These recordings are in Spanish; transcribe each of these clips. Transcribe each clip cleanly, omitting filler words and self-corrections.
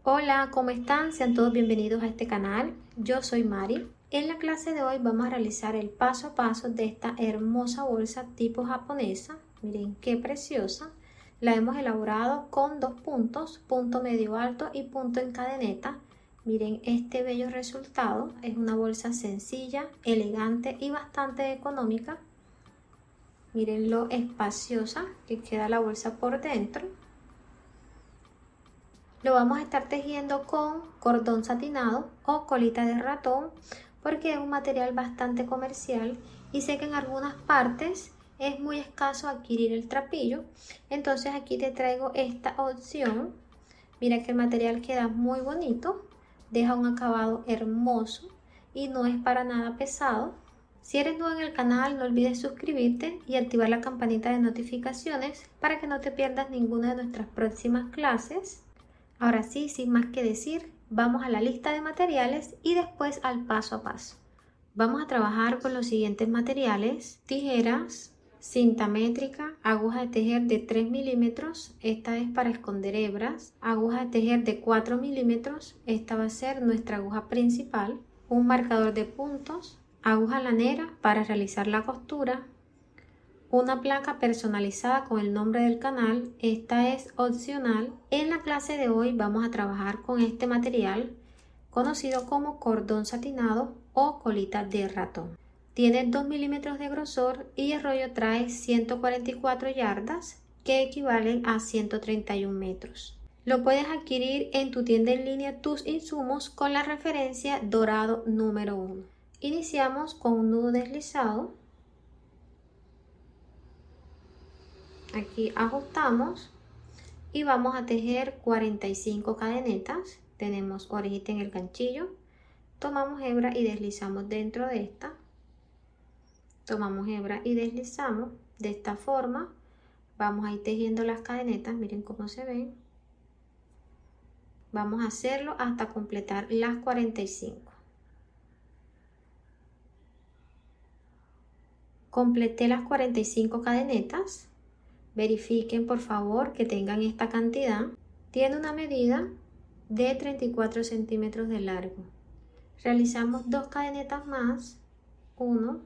Hola, ¿cómo están? Sean todos bienvenidos a este canal. Yo soy Mari. En la clase de hoy vamos a realizar el paso a paso de esta hermosa bolsa tipo japonesa. Miren qué preciosa. La hemos elaborado con dos puntos, punto medio alto y punto en cadeneta. Miren este bello resultado. Es una bolsa sencilla, elegante y bastante económica. Miren lo espaciosa que queda la bolsa por dentro. Lo vamos a estar tejiendo con cordón satinado o colita de ratón porque es un material bastante comercial y sé que en algunas partes es muy escaso adquirir el trapillo. Entonces aquí te traigo esta opción. Mira que el material queda muy bonito, deja un acabado hermoso y no es para nada pesado. Si eres nuevo en el canal, no olvides suscribirte y activar la campanita de notificaciones para que no te pierdas ninguna de nuestras próximas clases. Ahora sí, sin más que decir, vamos a la lista de materiales y después al paso a paso. Vamos a trabajar con los siguientes materiales: tijeras, cinta métrica, aguja de tejer de 3 milímetros, esta es para esconder hebras, aguja de tejer de 4 milímetros, esta va a ser nuestra aguja principal, un marcador de puntos, aguja lanera para realizar la costura, una placa personalizada con el nombre del canal, esta es opcional. En la clase de hoy vamos a trabajar con este material conocido como cordón satinado o colita de ratón. Tiene 2 milímetros de grosor y el rollo trae 144 yardas que equivalen a 131 metros. Lo puedes adquirir en tu tienda en línea Tus Insumos con la referencia dorado número 1. Iniciamos con un nudo deslizado. Aquí ajustamos y vamos a tejer 45 cadenetas. Tenemos orejita en el ganchillo, tomamos hebra y deslizamos dentro de esta, tomamos hebra y deslizamos de esta forma. Vamos a ir tejiendo las cadenetas, miren cómo se ven. Vamos a hacerlo hasta completar las 45. Completé las 45 cadenetas. Verifiquen por favor que tengan esta cantidad. Tiene una medida de 34 centímetros de largo. Realizamos dos cadenetas más, 1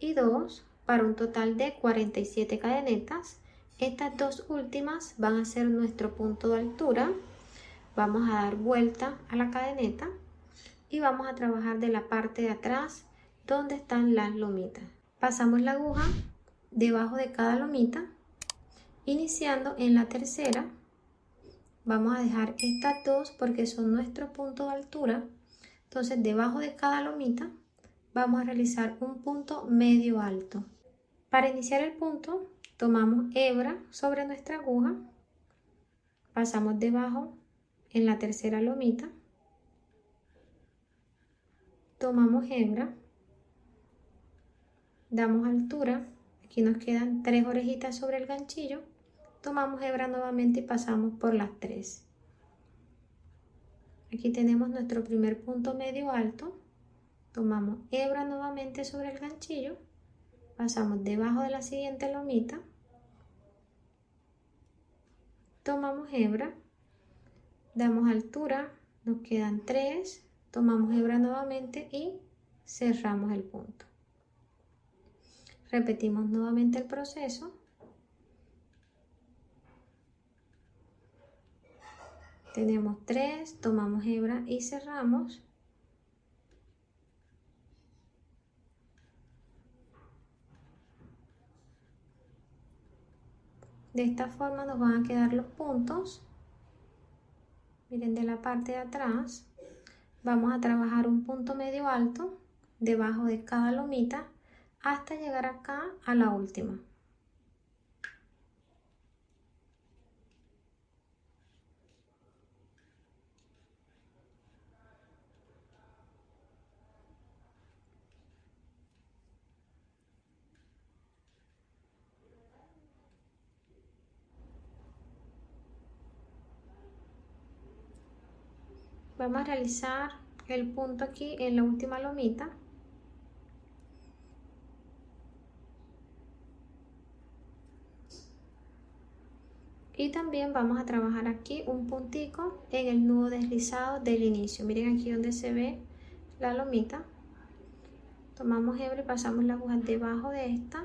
y 2, para un total de 47 cadenetas. Estas dos últimas van a ser nuestro punto de altura. Vamos a dar vuelta a la cadeneta y vamos a trabajar de la parte de atrás donde están las lomitas. Pasamos la aguja debajo de cada lomita, iniciando en la tercera. Vamos a dejar estas dos porque son nuestro punto de altura. Entonces debajo de cada lomita vamos a realizar un punto medio alto. Para iniciar el punto tomamos hebra sobre nuestra aguja, pasamos debajo en la tercera lomita, tomamos hebra, damos altura, aquí nos quedan 3 orejitas sobre el ganchillo, tomamos hebra nuevamente y pasamos por las 3. Aquí tenemos nuestro primer punto medio alto, tomamos hebra nuevamente sobre el ganchillo, pasamos debajo de la siguiente lomita, tomamos hebra, damos altura, nos quedan 3, tomamos hebra nuevamente y cerramos el punto. Repetimos nuevamente el proceso. Tenemos 3, tomamos hebra y cerramos. De esta forma nos van a quedar los puntos. Miren, de la parte de atrás vamos a trabajar un punto medio alto debajo de cada lomita hasta llegar acá a la última. Vamos a realizar el punto aquí en la última lomita. Y también vamos a trabajar aquí un puntico en el nudo deslizado del inicio. Miren aquí donde se ve la lomita. Tomamos hebra y pasamos la aguja debajo de esta.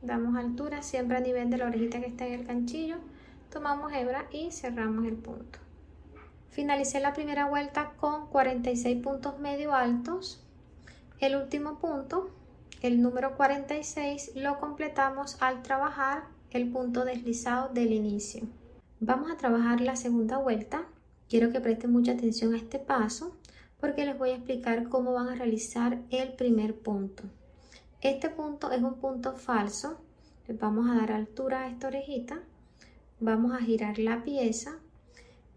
Damos altura siempre a nivel de la orejita que está en el ganchillo. Tomamos hebra y cerramos el punto. Finalicé la primera vuelta con 46 puntos medio altos. El último punto, el número 46, lo completamos al trabajar el punto deslizado del inicio. Vamos a trabajar la segunda vuelta. Quiero que presten mucha atención a este paso porque les voy a explicar cómo van a realizar el primer punto. Este punto es un punto falso. Les vamos a dar altura a esta orejita. Vamos a girar la pieza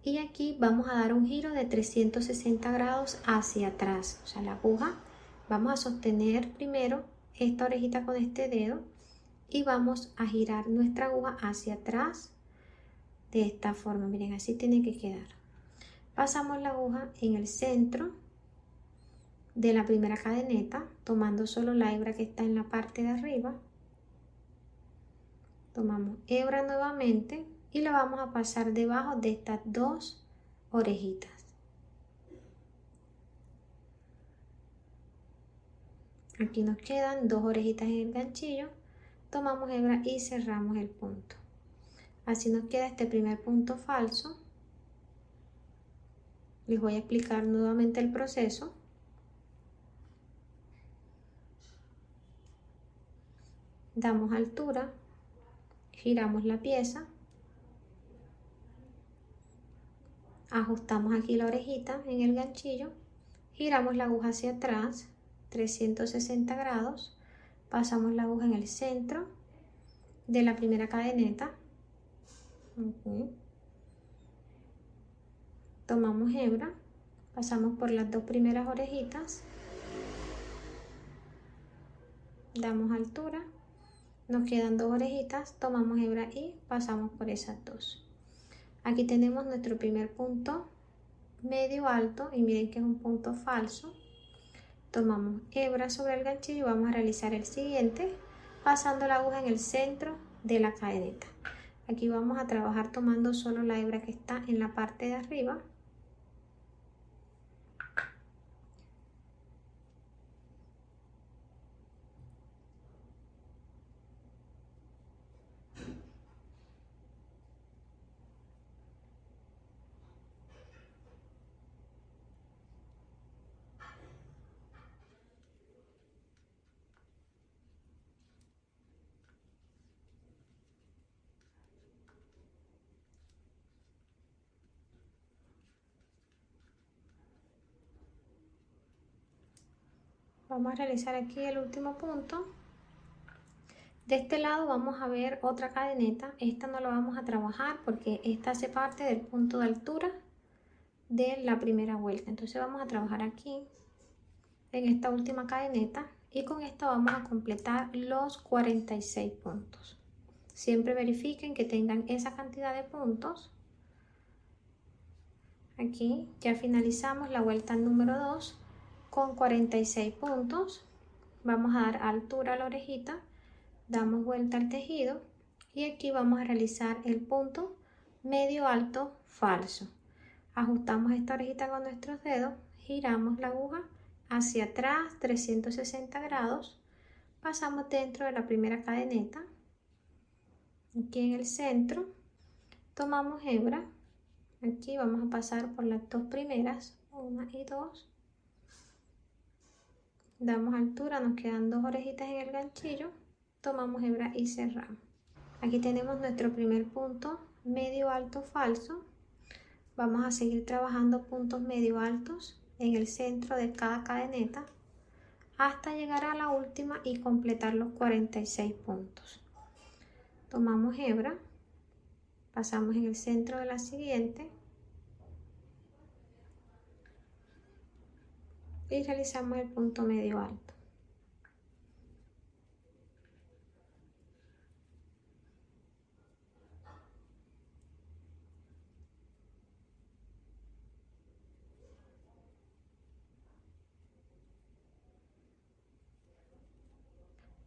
y aquí vamos a dar un giro de 360 grados hacia atrás. O sea, la aguja, vamos a sostener primero esta orejita con este dedo y vamos a girar nuestra aguja hacia atrás de esta forma. Miren, así tiene que quedar. Pasamos la aguja en el centro de la primera cadeneta, tomando solo la hebra que está en la parte de arriba. Tomamos hebra nuevamente y la vamos a pasar debajo de estas dos orejitas. Aquí nos quedan dos orejitas en el ganchillo. Tomamos hebra y cerramos el punto. Así nos queda este primer punto falso. Les voy a explicar nuevamente el proceso. Damos altura, giramos la pieza, ajustamos aquí la orejita en el ganchillo, giramos la aguja hacia atrás 360 grados, pasamos la aguja en el centro de la primera cadeneta, tomamos hebra, pasamos por las dos primeras orejitas, damos altura, nos quedan dos orejitas, tomamos hebra y pasamos por esas dos. Aquí tenemos nuestro primer punto medio alto y miren que es un punto falso. Tomamos hebra sobre el ganchillo y vamos a realizar el siguiente pasando la aguja en el centro de la cadeneta. Aquí vamos a trabajar tomando solo la hebra que está en la parte de arriba. Vamos a realizar aquí el último punto. De este lado vamos a ver otra cadeneta. Esta no la vamos a trabajar porque esta hace parte del punto de altura de la primera vuelta. Entonces vamos a trabajar aquí en esta última cadeneta y con esta vamos a completar los 46 puntos. Siempre verifiquen que tengan esa cantidad de puntos. Aquí ya finalizamos la vuelta número 2 con 46 puntos. Vamos a dar altura a la orejita, damos vuelta al tejido y aquí vamos a realizar el punto medio alto falso. Ajustamos esta orejita con nuestros dedos, giramos la aguja hacia atrás 360 grados, pasamos dentro de la primera cadeneta, aquí en el centro, tomamos hebra, aquí vamos a pasar por las dos primeras, 1 y 2, damos altura, nos quedan dos orejitas en el ganchillo, tomamos hebra y cerramos. Aquí tenemos nuestro primer punto medio alto falso. Vamos a seguir trabajando puntos medio altos en el centro de cada cadeneta hasta llegar a la última y completar los 46 puntos. Tomamos hebra, pasamos en el centro de la siguiente y realizamos el punto medio alto.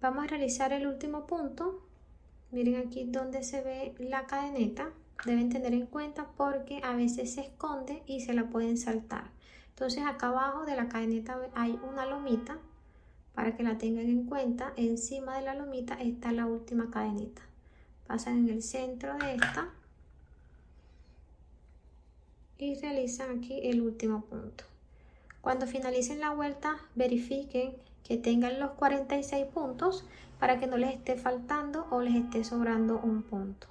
Vamos a realizar el último punto. Miren aquí donde se ve la cadeneta. Deben tener en cuenta porque a veces se esconde y se la pueden saltar. Entonces acá abajo de la cadeneta hay una lomita para que la tengan en cuenta. Encima de la lomita está la última cadeneta. Pasan en el centro de esta y realizan aquí el último punto. Cuando finalicen la vuelta, verifiquen que tengan los 46 puntos para que no les esté faltando o les esté sobrando un punto.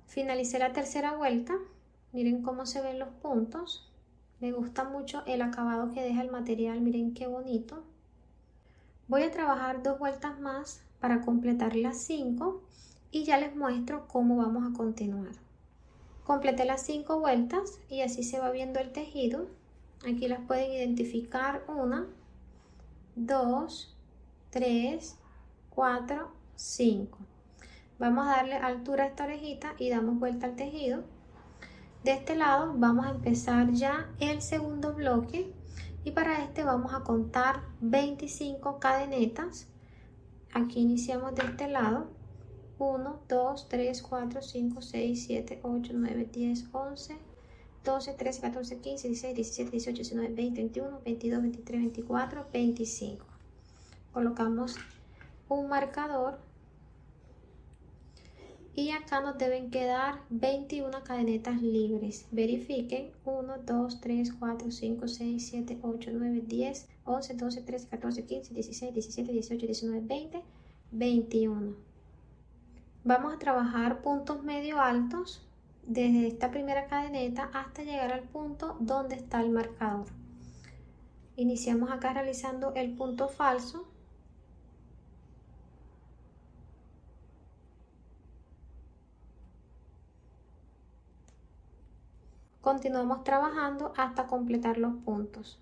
Finalicé la tercera vuelta. Miren cómo se ven los puntos. Me gusta mucho el acabado que deja el material. Miren qué bonito. Voy a trabajar 2 vueltas más para completar las 5 y ya les muestro cómo vamos a continuar. Completé las 5 vueltas y así se va viendo el tejido. Aquí las pueden identificar: 1, 2, 3, 4, 5. Vamos a darle altura a esta orejita y damos vuelta al tejido. De este lado vamos a empezar ya el segundo bloque y para este vamos a contar 25 cadenetas. Aquí iniciamos de este lado: 1, 2, 3, 4, 5, 6, 7, 8, 9, 10, 11, 12, 13, 14, 15, 16, 17, 18, 19, 20, 21, 22, 23, 24, 25. Colocamos un marcador y acá nos deben quedar 21 cadenetas libres. Verifiquen: 1, 2, 3, 4, 5, 6, 7, 8, 9, 10, 11, 12, 13, 14, 15, 16, 17, 18, 19, 20, 21. Vamos a trabajar puntos medio altos desde esta primera cadeneta hasta llegar al punto donde está el marcador. Iniciamos acá realizando el punto falso. Continuamos trabajando hasta completar los puntos.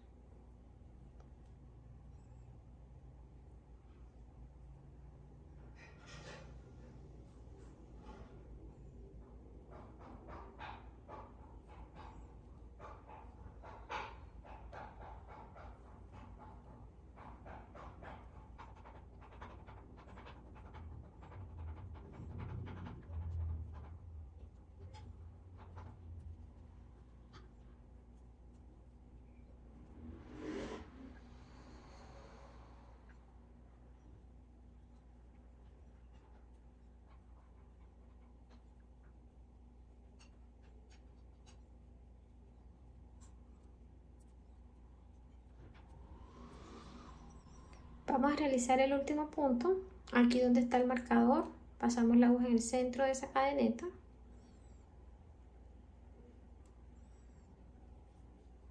Vamos a realizar el último punto. Aquí donde está el marcador, pasamos la aguja en el centro de esa cadeneta.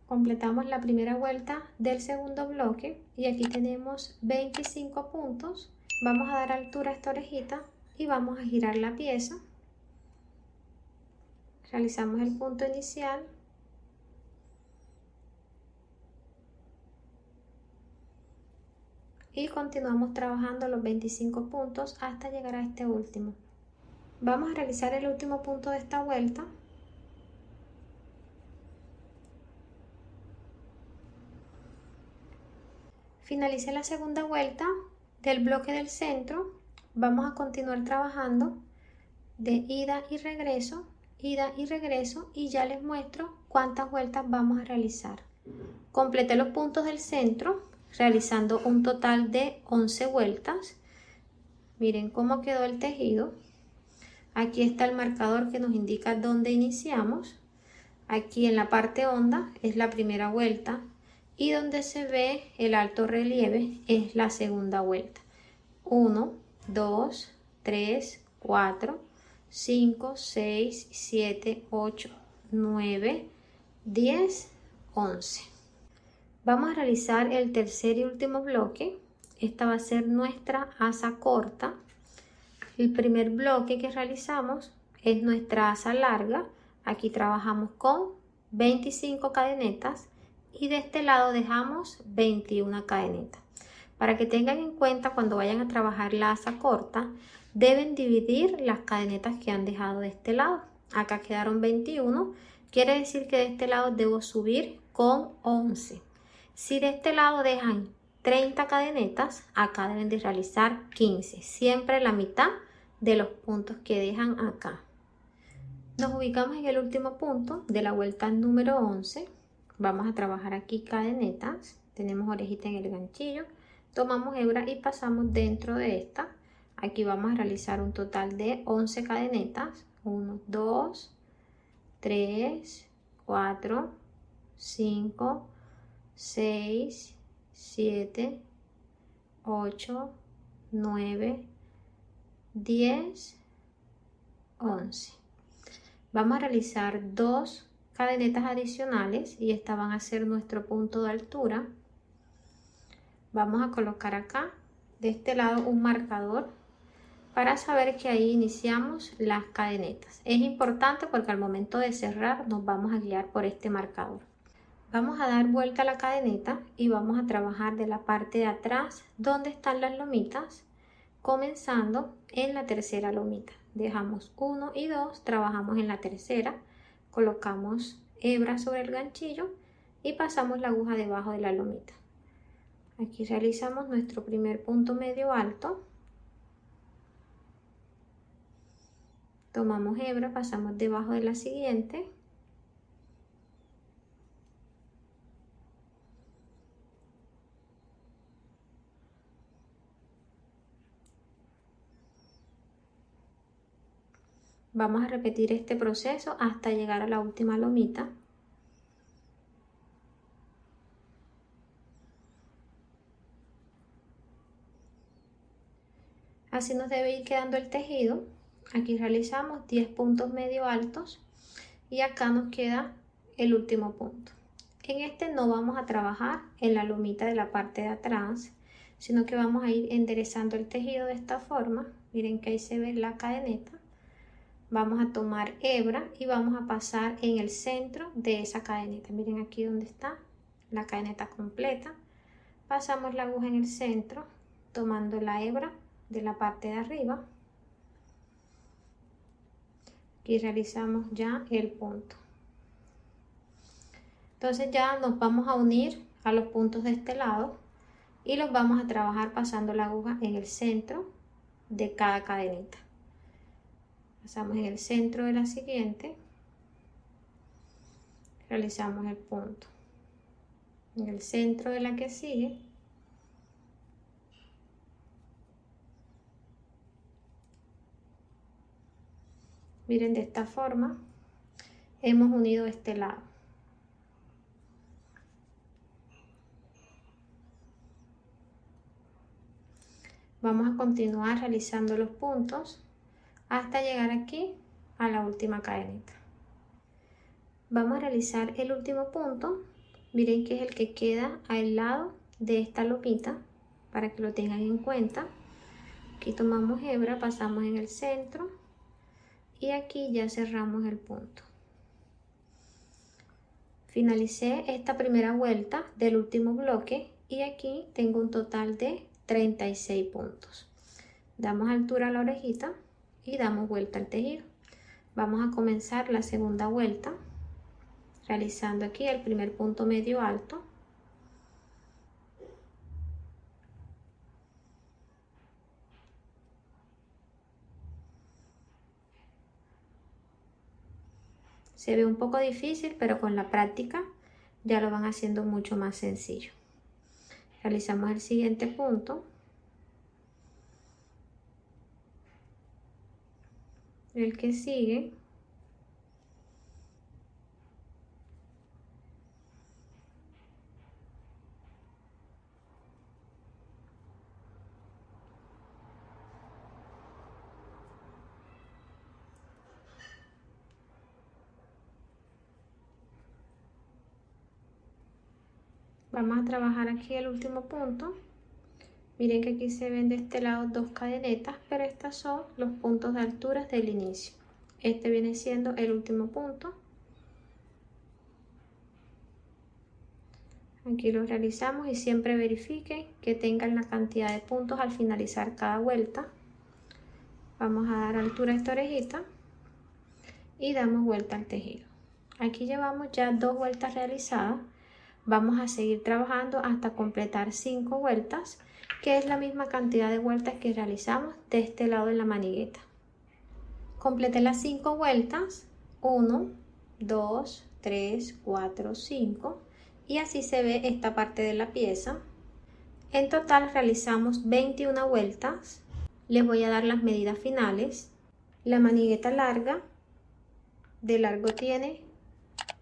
Completamos la primera vuelta del segundo bloque y aquí tenemos 25 puntos. Vamos a dar altura a esta orejita y vamos a girar la pieza. Realizamos el punto inicial. Y continuamos trabajando los 25 puntos hasta llegar a este último. Vamos a realizar el último punto de esta vuelta. Finalicé la segunda vuelta del bloque del centro. Vamos a continuar trabajando de ida y regreso y ya les muestro cuántas vueltas vamos a realizar. Completé los puntos del centro realizando un total de 11 vueltas. Miren cómo quedó el tejido. Aquí está el marcador que nos indica dónde iniciamos. Aquí en la parte honda es la primera vuelta y donde se ve el alto relieve es la segunda vuelta. 1, 2, 3, 4, 5, 6, 7, 8, 9, 10, 11. Vamos a realizar el tercer y último bloque. Esta va a ser nuestra asa corta. El primer bloque que realizamos es nuestra asa larga. Aquí trabajamos con 25 cadenetas y de este lado dejamos 21 cadenetas. Para que tengan en cuenta cuando vayan a trabajar la asa corta, deben dividir las cadenetas que han dejado de este lado. Acá quedaron 21, quiere decir que de este lado debo subir con 11. Si de este lado dejan 30 cadenetas, acá deben de realizar 15, siempre la mitad de los puntos que dejan acá. Nos ubicamos en el último punto de la vuelta número 11. Vamos a trabajar aquí cadenetas. Tenemos orejita en el ganchillo. Tomamos hebra y pasamos dentro de esta. Aquí vamos a realizar un total de 11 cadenetas. 1, 2, 3, 4, 5, 6, 7, 8, 9, 10, 11. Vamos a realizar 2 cadenetas adicionales y estas van a ser nuestro punto de altura. Vamos a colocar acá de este lado un marcador para saber que ahí iniciamos las cadenetas. Es importante porque al momento de cerrar nos vamos a guiar por este marcador. Vamos a dar vuelta a la cadeneta y vamos a trabajar de la parte de atrás donde están las lomitas, comenzando en la tercera lomita. Dejamos 1 y 2, trabajamos en la tercera, colocamos hebra sobre el ganchillo y pasamos la aguja debajo de la lomita. Aquí realizamos nuestro primer punto medio alto, tomamos hebra, pasamos debajo de la siguiente, vamos a repetir este proceso hasta llegar a la última lomita. Así nos debe ir quedando el tejido. Aquí realizamos 10 puntos medio altos y acá nos queda el último punto. En este no vamos a trabajar en la lomita de la parte de atrás, sino que vamos a ir enderezando el tejido de esta forma. Miren que ahí se ve la cadeneta. Vamos a tomar hebra y vamos a pasar en el centro de esa cadeneta. Miren aquí donde está la cadeneta completa. Pasamos la aguja en el centro, tomando la hebra de la parte de arriba. Aquí realizamos ya el punto. Entonces ya nos vamos a unir a los puntos de este lado y los vamos a trabajar pasando la aguja en el centro de cada cadeneta. Pasamos en el centro de la siguiente, realizamos el punto. En el centro de la que sigue, miren, de esta forma hemos unido este lado. Vamos a continuar realizando los puntos hasta llegar aquí a la última cadeneta. Vamos a realizar el último punto. Miren que es el que queda al lado de esta lomita para que lo tengan en cuenta. Aquí tomamos hebra, pasamos en el centro y aquí ya cerramos el punto. Finalicé esta primera vuelta del último bloque y aquí tengo un total de 36 puntos. Damos altura a la orejita y damos vuelta al tejido. Vamos a comenzar la segunda vuelta realizando aquí el primer punto medio alto, se ve un poco difícil, pero con la práctica ya lo van haciendo mucho más sencillo. Realizamos el siguiente punto, el que sigue, vamos a trabajar aquí el último punto. Miren que aquí se ven de este lado 2 cadenetas, pero estas son los puntos de altura del inicio. Este viene siendo el último punto. Aquí lo realizamos y siempre verifiquen que tengan la cantidad de puntos al finalizar cada vuelta. Vamos a dar altura a esta orejita y damos vuelta al tejido. Aquí llevamos ya 2 vueltas realizadas. Vamos a seguir trabajando hasta completar 5 vueltas, que es la misma cantidad de vueltas que realizamos de este lado de la manigueta. Completé las 5 vueltas, 1, 2, 3, 4, 5, y así se ve esta parte de la pieza. En total realizamos 21 vueltas. Les voy a dar las medidas finales. La manigueta larga, de largo tiene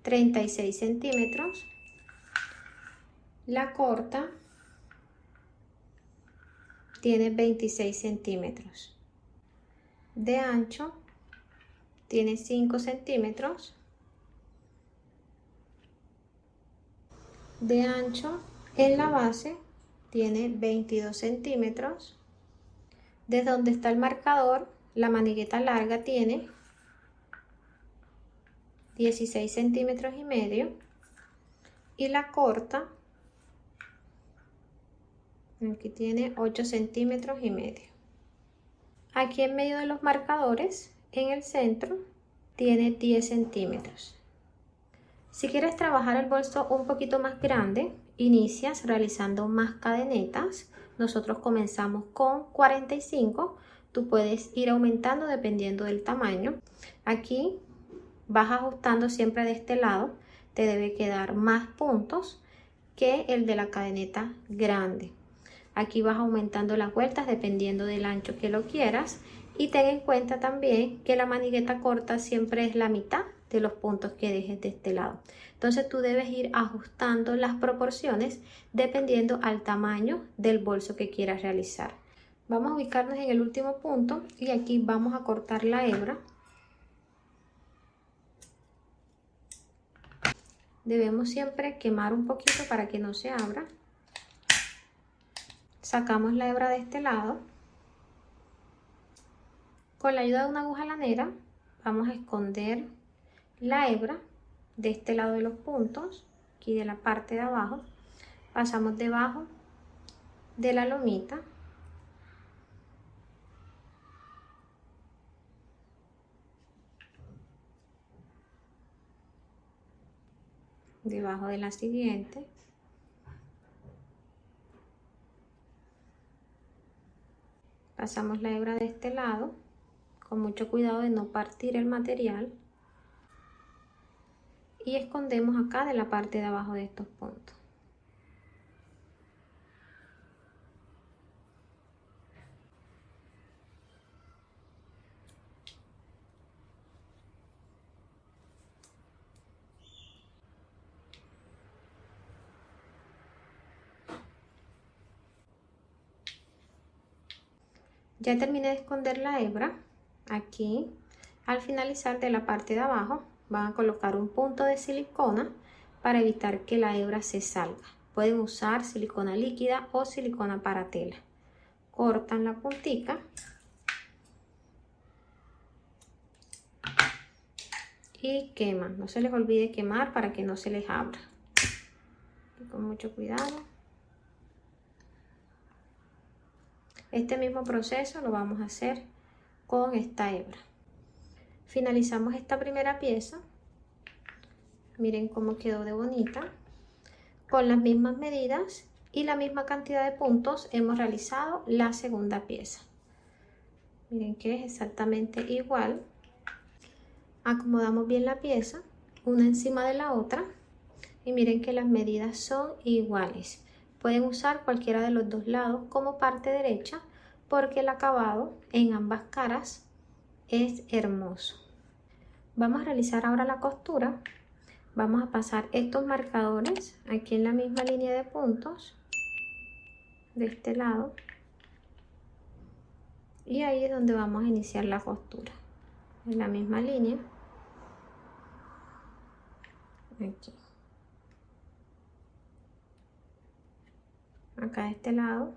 36 centímetros. La corta tiene 26 centímetros. De ancho tiene 5 centímetros. De ancho en la base tiene 22 centímetros. Desde donde está el marcador, la manigueta larga tiene 16 centímetros y medio, y la corta aquí tiene 8 centímetros y medio. Aquí en medio de los marcadores, en el centro, tiene 10 centímetros. Si quieres trabajar el bolso un poquito más grande, inicias realizando más cadenetas. Nosotros comenzamos con 45, tú puedes ir aumentando dependiendo del tamaño. Aquí vas ajustando siempre de este lado, te debe quedar más puntos que el de la cadeneta grande. Aquí vas aumentando las vueltas dependiendo del ancho que lo quieras, y ten en cuenta también que la manigueta corta siempre es la mitad de los puntos que dejes de este lado. Entonces tú debes ir ajustando las proporciones dependiendo al tamaño del bolso que quieras realizar. Vamos a ubicarnos en el último punto y aquí vamos a cortar la hebra. Debemos siempre quemar un poquito para que no se abra. Sacamos la hebra de este lado. Con la ayuda de una aguja lanera vamos a esconder la hebra de este lado de los puntos, aquí de la parte de abajo. Pasamos debajo de la lomita. Debajo de la siguiente. Pasamos la hebra de este lado, con mucho cuidado de no partir el material, y escondemos acá de la parte de abajo de estos puntos. Ya terminé de esconder la hebra. Aquí, al finalizar de la parte de abajo, van a colocar un punto de silicona para evitar que la hebra se salga. Pueden usar silicona líquida o silicona para tela. Cortan la puntica y queman. No se les olvide quemar para que no se les abra. Y con mucho cuidado. Este mismo proceso lo vamos a hacer con esta hebra. Finalizamos esta primera pieza. Miren cómo quedó de bonita. Con las mismas medidas y la misma cantidad de puntos hemos realizado la segunda pieza. Miren que es exactamente igual. Acomodamos bien la pieza, una encima de la otra, y miren que las medidas son iguales. Pueden usar cualquiera de los dos lados como parte derecha porque el acabado en ambas caras es hermoso. Vamos a realizar ahora la costura. Vamos a pasar estos marcadores aquí en la misma línea de puntos de este lado, y ahí es donde vamos a iniciar la costura, en la misma línea. Aquí. Acá de este lado.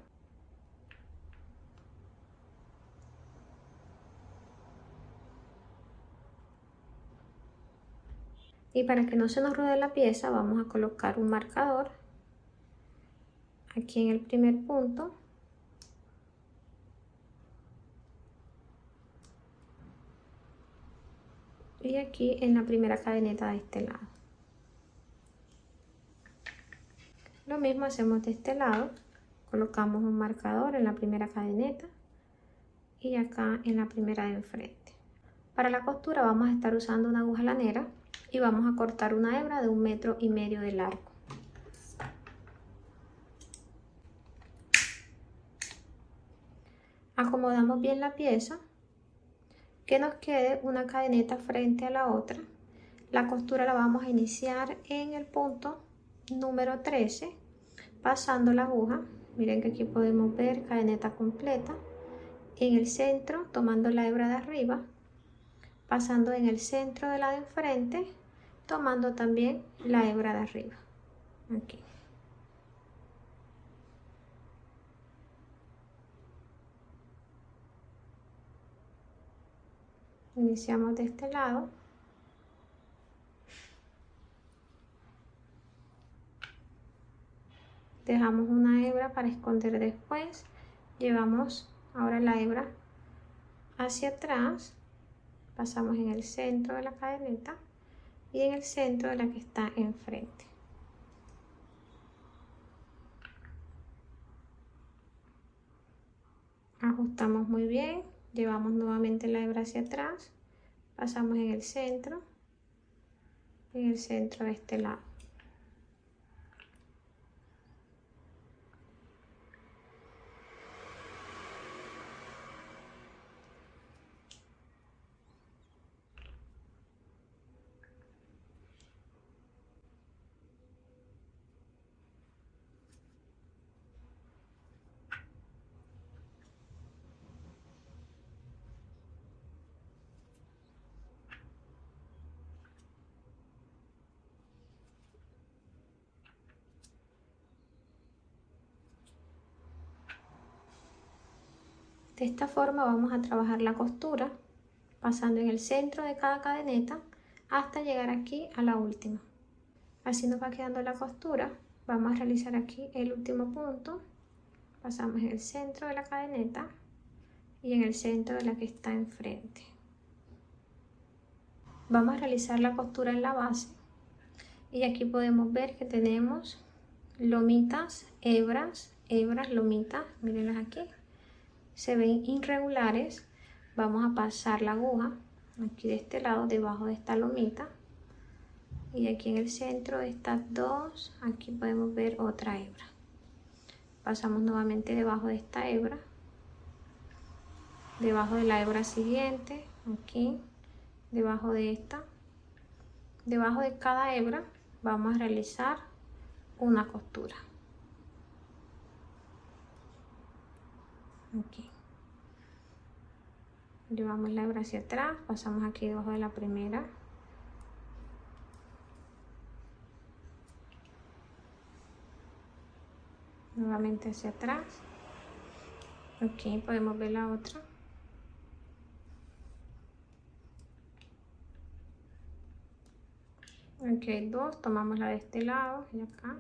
Y para que no se nos ruede la pieza, vamos a colocar un marcador aquí en el primer punto. Y aquí en la primera cadeneta de este lado. Lo mismo hacemos de este lado, colocamos un marcador en la primera cadeneta y acá en la primera de enfrente. Para la costura vamos a estar usando una aguja lanera y vamos a cortar una hebra de 1,5 metros de largo. Acomodamos bien la pieza, que nos quede una cadeneta frente a la otra. La costura la vamos a iniciar en el punto número 13, pasando la aguja. Miren que aquí podemos ver cadeneta completa. En el centro, tomando la hebra de arriba, pasando en el centro de la de enfrente, tomando también la hebra de arriba. Aquí. Iniciamos de este lado. Dejamos una hebra para esconder después. Llevamos ahora la hebra hacia atrás. Pasamos en el centro de la cadeneta y en el centro de la que está enfrente. Ajustamos muy bien. Llevamos nuevamente la hebra hacia atrás. Pasamos en el centro de este lado. De esta forma vamos a trabajar la costura, pasando en el centro de cada cadeneta hasta llegar aquí a la última. Así nos va quedando la costura. Vamos a realizar aquí el último punto. Pasamos en el centro de la cadeneta y en el centro de la que está enfrente. Vamos a realizar la costura en la base y aquí podemos ver que tenemos lomitas, hebras, lomitas, mírenlas aquí. Se ven irregulares. Vamos a pasar la aguja aquí de este lado debajo de esta lomita y aquí en el centro de estas dos, aquí podemos ver otra hebra. Pasamos nuevamente debajo de esta hebra, debajo de la hebra siguiente, aquí debajo de esta. Debajo de cada hebra vamos a realizar una costura. Aquí llevamos la hebra hacia atrás, pasamos aquí debajo de la primera, nuevamente hacia atrás. Aquí podemos ver la otra. Aquí hay dos, tomamos la de este lado y acá.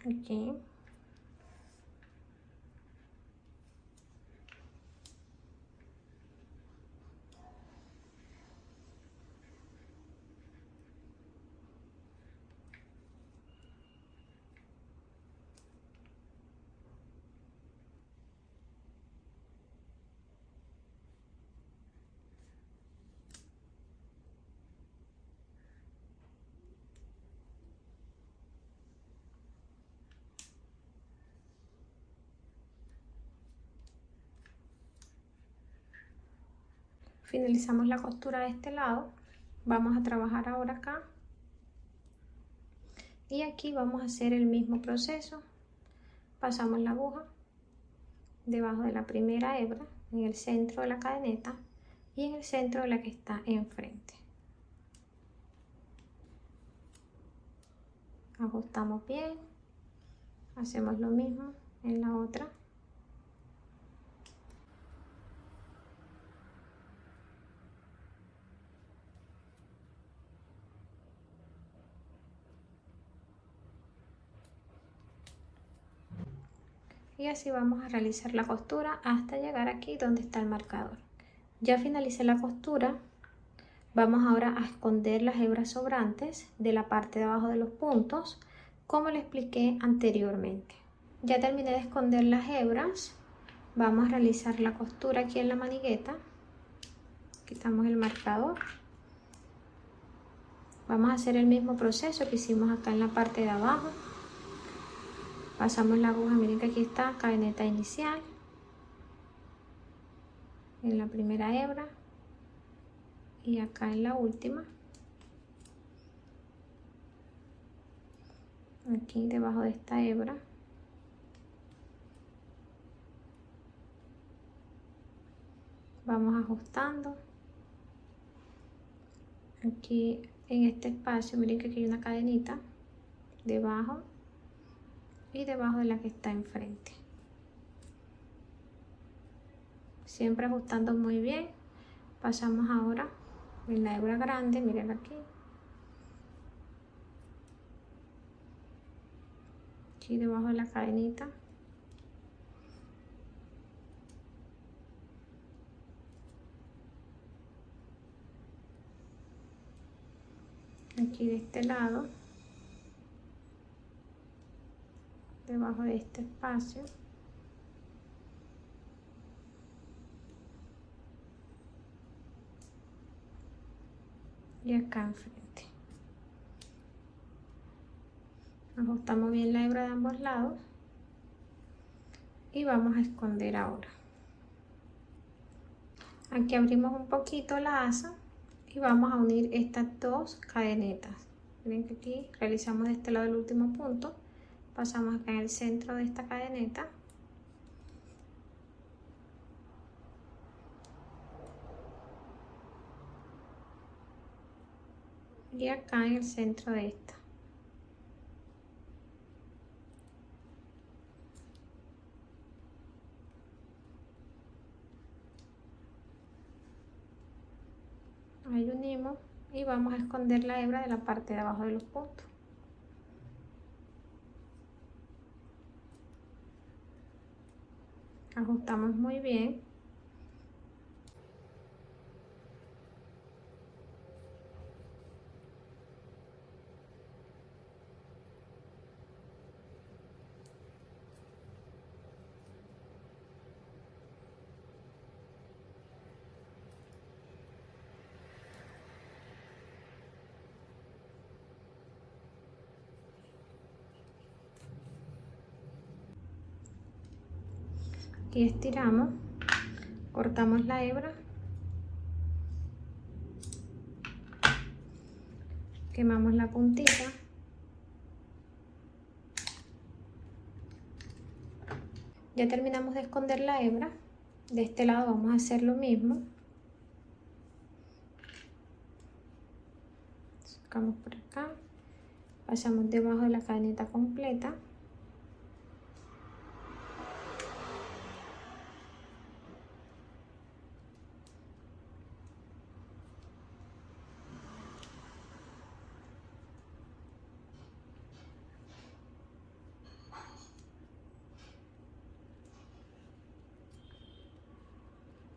Aquí. Finalizamos la costura de este lado. Vamos a trabajar ahora acá. Y aquí vamos a hacer el mismo proceso. Pasamos la aguja debajo de la primera hebra, en el centro de la cadeneta y en el centro de la que está enfrente. Ajustamos bien. Hacemos lo mismo en la otra. Y así vamos a realizar la costura hasta llegar aquí donde está el marcador. Ya finalicé la costura. Vamos ahora a esconder las hebras sobrantes de la parte de abajo de los puntos, como le expliqué anteriormente. Ya terminé de esconder las hebras. Vamos a realizar la costura aquí en la manigueta. Quitamos el marcador. Vamos a hacer el mismo proceso que hicimos acá en la parte de abajo. Pasamos la aguja, miren que aquí está, cadeneta inicial. En la primera hebra. Y acá en la última. Aquí debajo de esta hebra. Vamos ajustando. Aquí en este espacio, miren que aquí hay una cadenita debajo y debajo de la que está enfrente. Siempre ajustando muy bien. Pasamos ahora en la hebra grande, miren aquí. Aquí debajo de la cadenita. Aquí de este lado. Debajo de este espacio. Y acá enfrente. Ajustamos bien la hebra de ambos lados. Y vamos a esconder ahora. Aquí abrimos un poquito la asa y vamos a unir estas dos cadenetas. Miren que aquí realizamos de este lado el último punto, pasamos acá en el centro de esta cadeneta y acá en el centro de esta. Ahí unimos y vamos a esconder la hebra de la parte de abajo de los puntos. Ajustamos muy bien. Aquí estiramos, cortamos la hebra, quemamos la puntita, ya terminamos de esconder la hebra. De este lado vamos a hacer lo mismo, sacamos por acá, pasamos debajo de la cadeneta completa.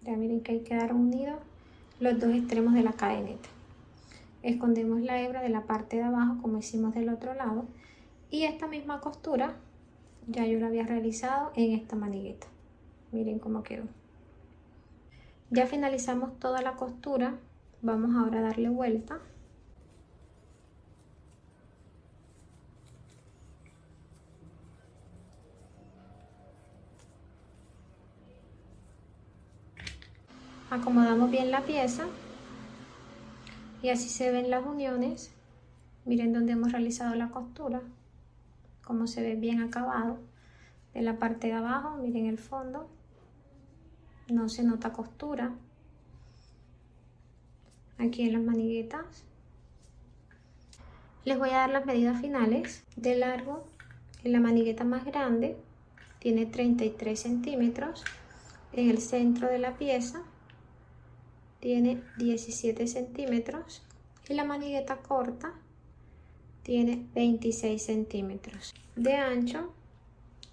Ya miren que ahí quedaron unidos los dos extremos de la cadeneta. Escondemos la hebra de la parte de abajo como hicimos del otro lado. Y esta misma costura ya yo la había realizado en esta manigueta. Miren cómo quedó. Ya finalizamos toda la costura. Vamos ahora a darle vuelta. Acomodamos bien la pieza y así se ven las uniones. Miren donde hemos realizado la costura, como se ve bien acabado. De la parte de abajo, miren el fondo, no se nota costura. Aquí en las maniguetas les voy a dar las medidas finales. De largo, en la manigueta más grande tiene 33 centímetros, en el centro de la pieza tiene 17 centímetros y la manigueta corta tiene 26 centímetros. De ancho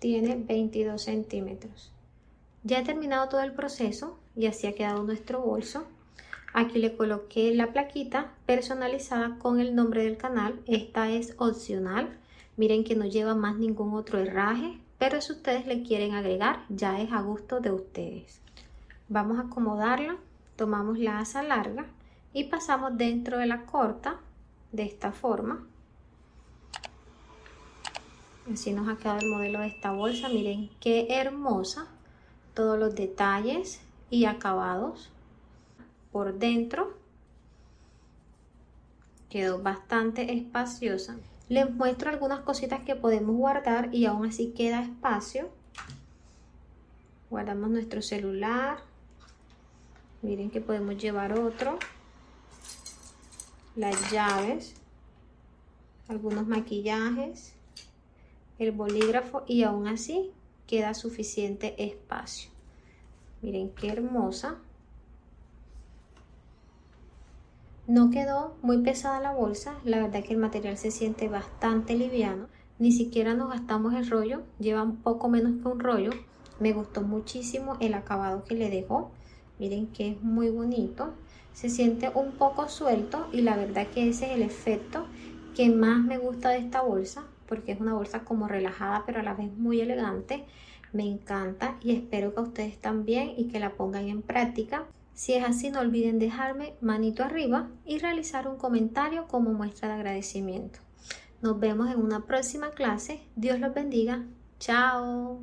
tiene 22 centímetros. Ya he terminado todo el proceso, y así ha quedado nuestro bolso. Aquí le coloqué la plaquita personalizada con el nombre del canal. Esta es opcional. Miren que no lleva más ningún otro herraje, pero si ustedes le quieren agregar, ya es a gusto de ustedes. Vamos a acomodarla, tomamos la asa larga y pasamos dentro de la corta de esta forma. Así nos ha quedado el modelo de esta bolsa. Miren qué hermosa, todos los detalles y acabados por dentro. Quedó bastante espaciosa. Les muestro algunas cositas que podemos guardar y aún así queda espacio. Guardamos nuestro celular. Miren que podemos llevar otro. Las llaves, algunos maquillajes, el bolígrafo y aún así queda suficiente espacio. Miren qué hermosa. No quedó muy pesada la bolsa, la verdad que el material se siente bastante liviano. Ni siquiera nos gastamos el rollo, lleva un poco menos que un rollo. Me gustó muchísimo el acabado que le dejó. Miren que es muy bonito. Se siente un poco suelto y la verdad que ese es el efecto que más me gusta de esta bolsa, porque es una bolsa como relajada pero a la vez muy elegante. Me encanta y espero que a ustedes también y que la pongan en práctica. Si es así, no olviden dejarme manito arriba y realizar un comentario como muestra de agradecimiento. Nos vemos en una próxima clase. Dios los bendiga. Chao.